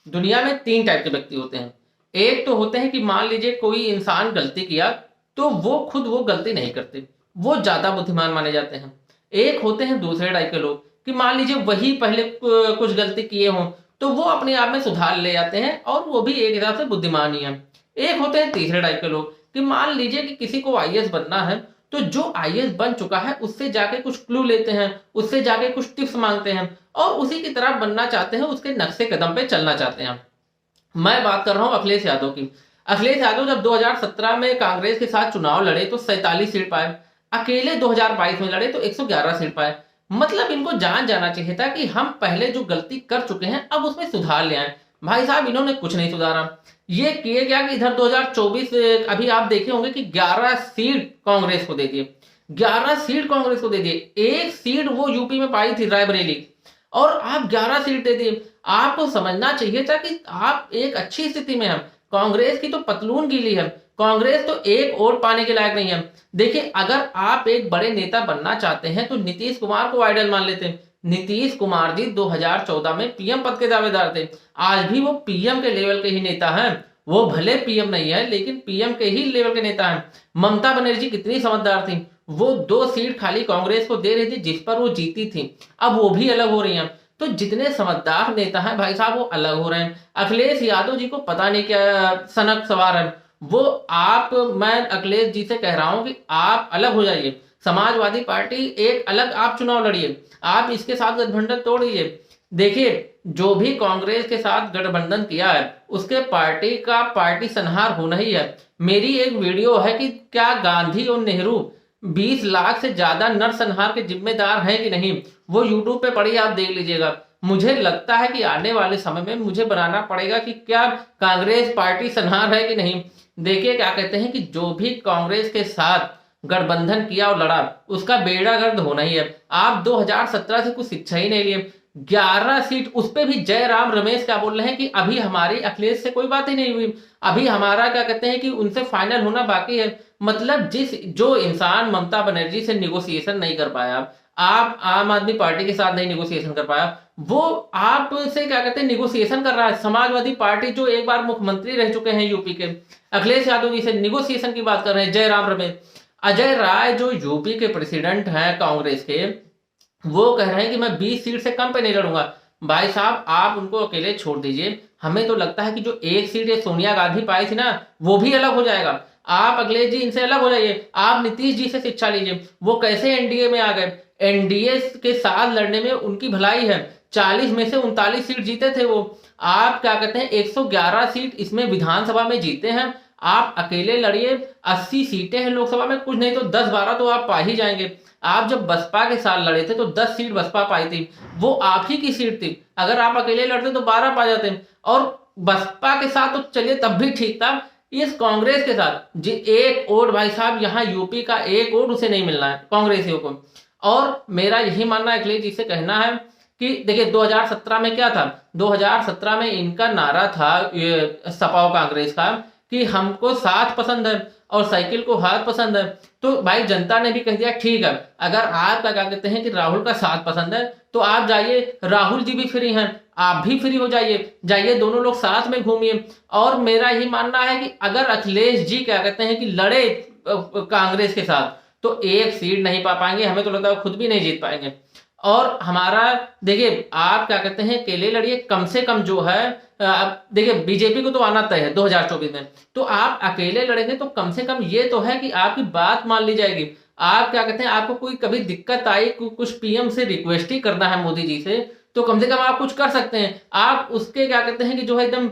दुनिया में तीन टाइप के व्यक्ति होते हैं। एक तो होते हैं कि मान लीजिए कोई इंसान गलती किया तो वो खुद वो गलती नहीं करते, वो ज्यादा बुद्धिमान माने जाते हैं। एक होते हैं दूसरे टाइप के लोग कि मान लीजिए वही पहले कुछ गलती किए हों तो वो अपने आप में सुधार ले जाते हैं और वो भी एक हिसाब से बुद्धिमान ही है। एक होते हैं तीसरे टाइप के लोग कि मान लीजिए कि किसी को आईएएस बनना है तो जो आईएएस बन चुका है उससे जाके कुछ क्लू लेते हैं, उससे जाके कुछ टिप्स मांगते हैं और उसी की तरह बनना चाहते हैं, उसके नक्शे कदम पे चलना चाहते हैं। मैं बात कर रहा हूं अखिलेश यादव की। अखिलेश यादव जब 2017 में कांग्रेस के साथ चुनाव लड़े तो 47 सीट पाए, अकेले 2022 में लड़े तो 111 सीट पाए। मतलब इनको जान जाना चाहिए था कि हम पहले जो गलती कर चुके हैं अब उसमें सुधार ले आए। भाई साहब इन्होंने कुछ नहीं सुधारा। ये किए क्या कि इधर 2024 अभी आप देखे होंगे कि 11 सीट कांग्रेस को दे दिए, 11 सीट कांग्रेस को दे दिए। एक सीट वो यूपी में पाई थी रायबरेली और आप 11 सीट दे दिए। आपको समझना चाहिए था कि आप एक अच्छी स्थिति में हैं। कांग्रेस की तो पतलून गीली है, कांग्रेस तो एक वोट पाने के लायक नहीं है। देखिए अगर आप एक बड़े नेता बनना चाहते हैं तो नीतीश कुमार को आइडल मान लेते हैं। नीतीश कुमार जी 2014 में पीएम पद के दावेदार थे, आज भी वो पीएम के लेवल के ही नेता हैं। वो भले पीएम नहीं है लेकिन पीएम के ही लेवल के नेता हैं। ममता बनर्जी कितनी समझदार थी, वो 2 सीट खाली कांग्रेस को दे रही थी जिस पर वो जीती थी, अब वो भी अलग हो रही हैं। तो जितने समझदार नेता हैं भाई साहब वो अलग हो रहे हैं। अखिलेश यादव जी को पता नहीं क्या सनक सवार है वो। आप मैं अखिलेश जी से कह रहा हूं कि आप अलग हो जाइए, समाजवादी पार्टी एक अलग आप चुनाव लड़िए, आप इसके साथ गठबंधन तोड़िए। देखिए जो भी कांग्रेस के साथ गठबंधन किया है उसके पार्टी का पार्टी संहार होना ही है। मेरी एक वीडियो है कि क्या गांधी और नेहरू 20 लाख से ज्यादा नरसंहार के जिम्मेदार हैं कि नहीं, वो यूट्यूब पे पड़ी, आप देख लीजिएगा। मुझे लगता है कि आने वाले समय में मुझे बनाना पड़ेगा कि क्या कांग्रेस पार्टी संहार है कि नहीं। देखिए क्या कहते हैं कि जो भी कांग्रेस के साथ गठबंधन किया और लड़ा उसका बेड़ा गर्द होना ही है। आप 2017 से कुछ शिक्षा ही नहीं लिए, 11 सीट उस पे भी जयराम रमेश क्या बोल रहे हैं कि अभी हमारी अखिलेश से कोई बात ही नहीं हुई, अभी हमारा क्या कहते हैं कि उनसे फाइनल होना बाकी है। मतलब जो इंसान ममता बनर्जी से निगोसिएशन नहीं कर पाया, आप आम आदमी पार्टी के साथ नहीं निगोसिएशन कर पाया, वो आपसे क्या कहते हैं निगोसिएशन कर रहा है। समाजवादी पार्टी जो एक बार मुख्यमंत्री रह चुके हैं यूपी के, अखिलेश यादव जी से निगोसिएशन की बात कर रहे हैं। जयराम रमेश, अजय राय जो यूपी के प्रेसिडेंट हैं कांग्रेस के, वो कह रहे हैं कि मैं 20 सीट से कम पे नहीं लड़ूंगा। भाई साहब आप उनको अकेले छोड़ दीजिए, हमें तो लगता है कि जो एक सीट ये सोनिया गांधी पाई थी ना वो भी अलग हो जाएगा। आप अखिलेश जी इनसे अलग हो जाइए, आप नीतीश जी से शिक्षा लीजिए, वो कैसे एनडीए में आ गए। एनडीए के साथ लड़ने में उनकी भलाई है, 40 में से 39 सीट जीते थे वो। आप क्या कहते हैं 111 सीट इसमें विधानसभा में जीते हैं, आप अकेले लड़िए। 80 सीटें हैं लोकसभा में, कुछ नहीं तो 10-12 तो आप पा ही जाएंगे। आप जब बसपा के साथ लड़े थे तो 10 सीट बसपा पाई थी, वो आप ही की सीट थी। अगर आप अकेले लड़ते तो 12 पा जाते। और बसपा के साथ तो चलिए तब भी ठीक था, इस कांग्रेस के साथ जी एक वोट भाई साहब यहाँ यूपी का एक वोट उसे नहीं मिलना है कांग्रेसियों को। और मेरा यही मानना है, अखिलेश जी से कहना है कि देखिए 2017 में क्या था, 2017 में इनका नारा था सपा और कांग्रेस का कि हमको साथ पसंद है और साइकिल को हाथ पसंद है। तो भाई जनता ने भी कह दिया ठीक है, अगर आपका क्या कहते हैं कि राहुल का साथ पसंद है तो आप जाइए, राहुल जी भी फ्री हैं, आप भी फ्री हो जाइए, जाइए दोनों लोग साथ में घूमिए। और मेरा यही मानना है कि अगर अखिलेश जी क्या कहते हैं कि लड़े कांग्रेस के साथ तो एक सीट नहीं पा पाएंगे, हमें तो लगता है खुद भी नहीं जीत पाएंगे। और हमारा देखिए आप क्या कहते हैं अकेले लड़िए, कम से कम जो है देखिए बीजेपी को तो आना तय है 2024 में, तो आप अकेले लड़ेंगे तो कम से कम ये तो है कि आपकी बात मान ली जाएगी। आप क्या कहते हैं आपको कोई कभी दिक्कत आई, कुछ पीएम से रिक्वेस्ट ही करना है मोदी जी से, तो कम से कम आप कुछ कर सकते हैं। आप उसके क्या कहते हैं कि जो है एकदम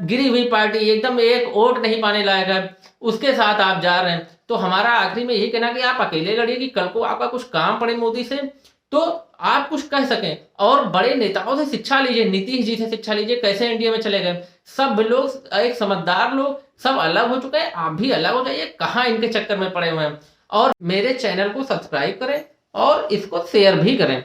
गिरी हुई पार्टी, एकदम एक वोट नहीं पाने लायक है, उसके साथ आप जा रहे हैं। तो हमारा आखिरी में यही कहना कि आप अकेले लड़िए कि कल को आपका कुछ काम पड़े मोदी से तो आप कुछ कह सकें। और बड़े नेताओं से शिक्षा लीजिए, नीतीश जी से शिक्षा लीजिए, कैसे एनडीए में चले गए। सब लोग एक समझदार लोग सब अलग हो चुके हैं, आप भी अलग हो जाइए, कहाँ इनके चक्कर में पड़े हुए हैं। और मेरे चैनल को सब्सक्राइब करें और इसको शेयर भी करें।